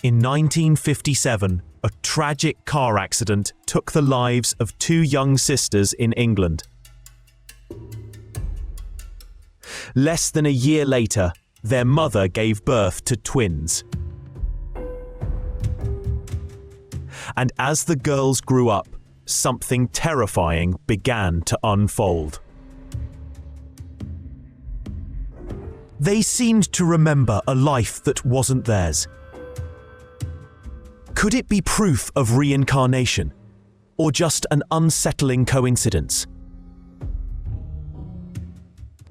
In 1957, a tragic car accident took the lives of two young sisters in England. Less than a year later, their mother gave birth to twins. And as the girls grew up, something terrifying began to unfold. They seemed to remember a life that wasn't theirs. Could it be proof of reincarnation, or just an unsettling coincidence?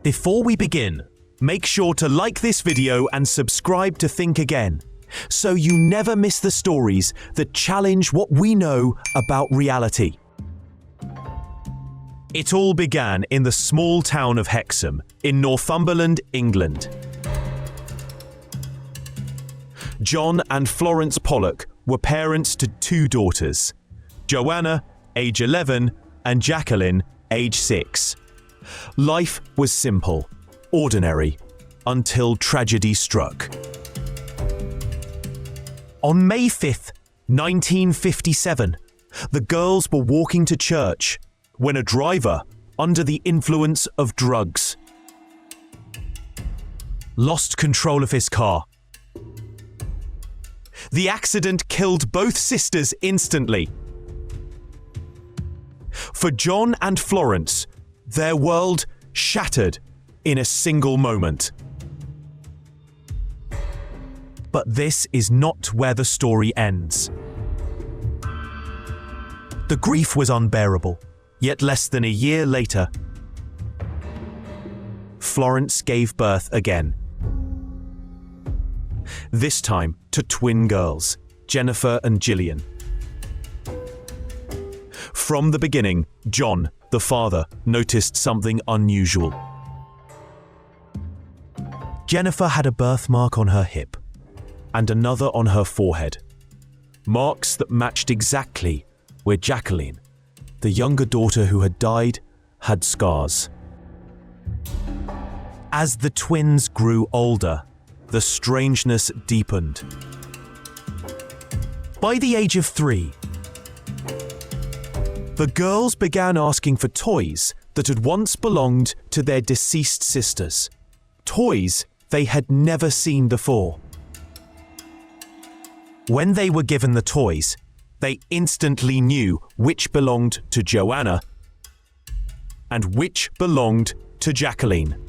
Before we begin, make sure to like this video and subscribe to Think Again, so you never miss the stories that challenge what we know about reality. It all began in the small town of Hexham, in Northumberland, England. John and Florence Pollock were parents to two daughters, Joanna, age 11, and Jacqueline, age 6. Life was simple, ordinary, until tragedy struck. On May 5th, 1957, the girls were walking to church when a driver, under the influence of drugs, lost control of his car. The accident killed both sisters instantly. For John and Florence, their world shattered in a single moment. But this is not where the story ends. The grief was unbearable, yet less than a year later, Florence gave birth again. This time to twin girls, Jennifer and Gillian. From the beginning, John, the father, noticed something unusual. Jennifer had a birthmark on her hip and another on her forehead, marks that matched exactly where Jacqueline, the younger daughter who had died, had scars. As the twins grew older, the strangeness deepened. By the age of 3, the girls began asking for toys that had once belonged to their deceased sisters, toys they had never seen before. When they were given the toys, they instantly knew which belonged to Joanna and which belonged to Jacqueline.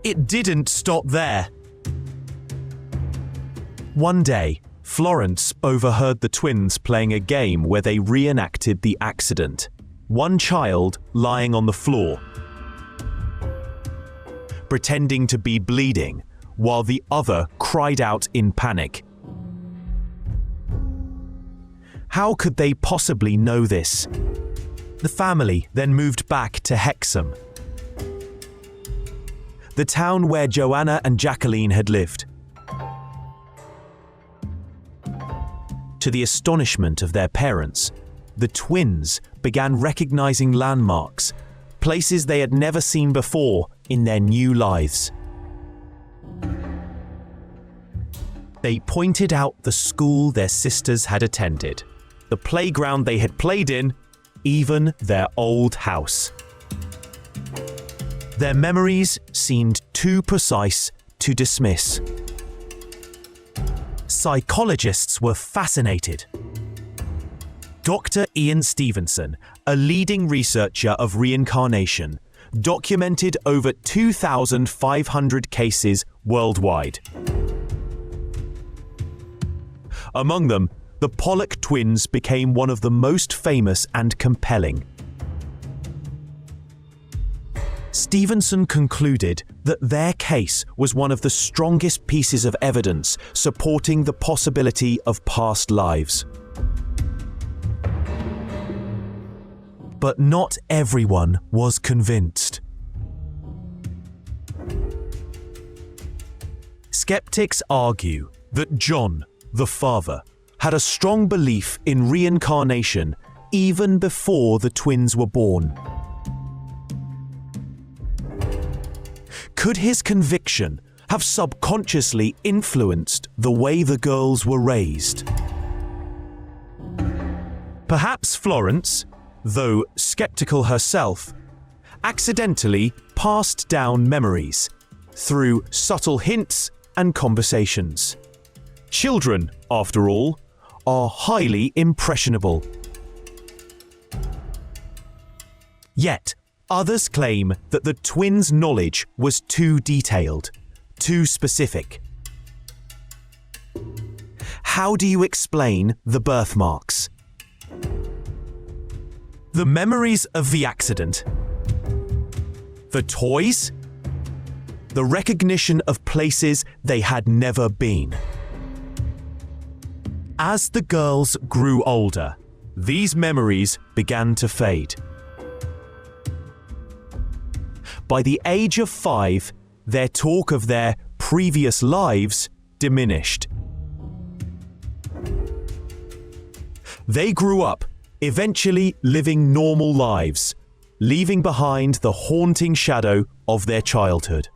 It didn't stop there. One day, Florence overheard the twins playing a game where they reenacted the accident, one child lying on the floor, pretending to be bleeding, while the other cried out in panic. How could they possibly know this? The family then moved back to Hexham, the town where Joanna and Jacqueline had lived. To the astonishment of their parents, the twins began recognizing landmarks, places they had never seen before in their new lives. They pointed out the school their sisters had attended, the playground they had played in, even their old house. Their memories seemed too precise to dismiss. Psychologists were fascinated. Dr. Ian Stevenson, a leading researcher of reincarnation, documented over 2,500 cases worldwide. Among them, the Pollock twins became one of the most famous and compelling. Stevenson concluded that their case was one of the strongest pieces of evidence supporting the possibility of past lives. But not everyone was convinced. Skeptics argue that John, the father, had a strong belief in reincarnation even before the twins were born. Could his conviction have subconsciously influenced the way the girls were raised. Perhaps Florence, though skeptical herself, accidentally passed down memories through subtle hints and conversations. Children, after all, are highly impressionable. Yet, others claim that the twins' knowledge was too detailed, too specific. How do you explain the birthmarks? The memories of the accident, the toys, the recognition of places they had never been. As the girls grew older, these memories began to fade. By the age of 5, their talk of their previous lives diminished. They grew up, eventually living normal lives, leaving behind the haunting shadow of their childhood.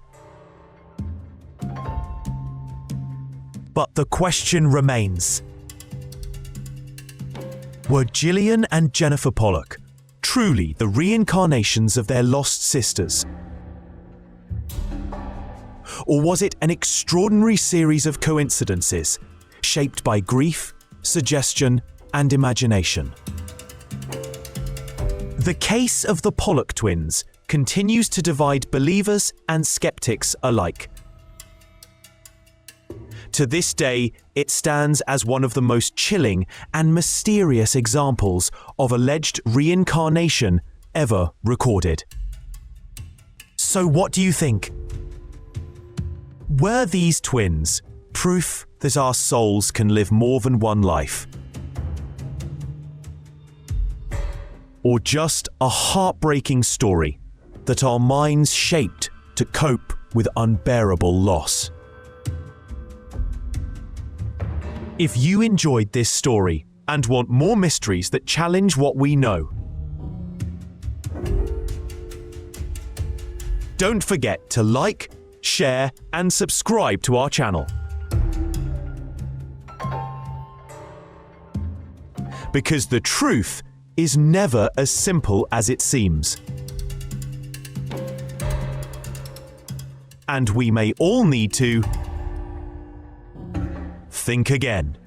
But the question remains: were Gillian and Jennifer Pollock truly the reincarnations of their lost sisters? Or was it an extraordinary series of coincidences, shaped by grief, suggestion, and imagination? The case of the Pollock twins continues to divide believers and skeptics alike. To this day, it stands as one of the most chilling and mysterious examples of alleged reincarnation ever recorded. So what do you think? Were these twins proof that our souls can live more than one life? Or just a heartbreaking story that our minds shaped to cope with unbearable loss? If you enjoyed this story and want more mysteries that challenge what we know, don't forget to like, share, and subscribe to our channel. Because the truth is never as simple as it seems. And we may all need to think again.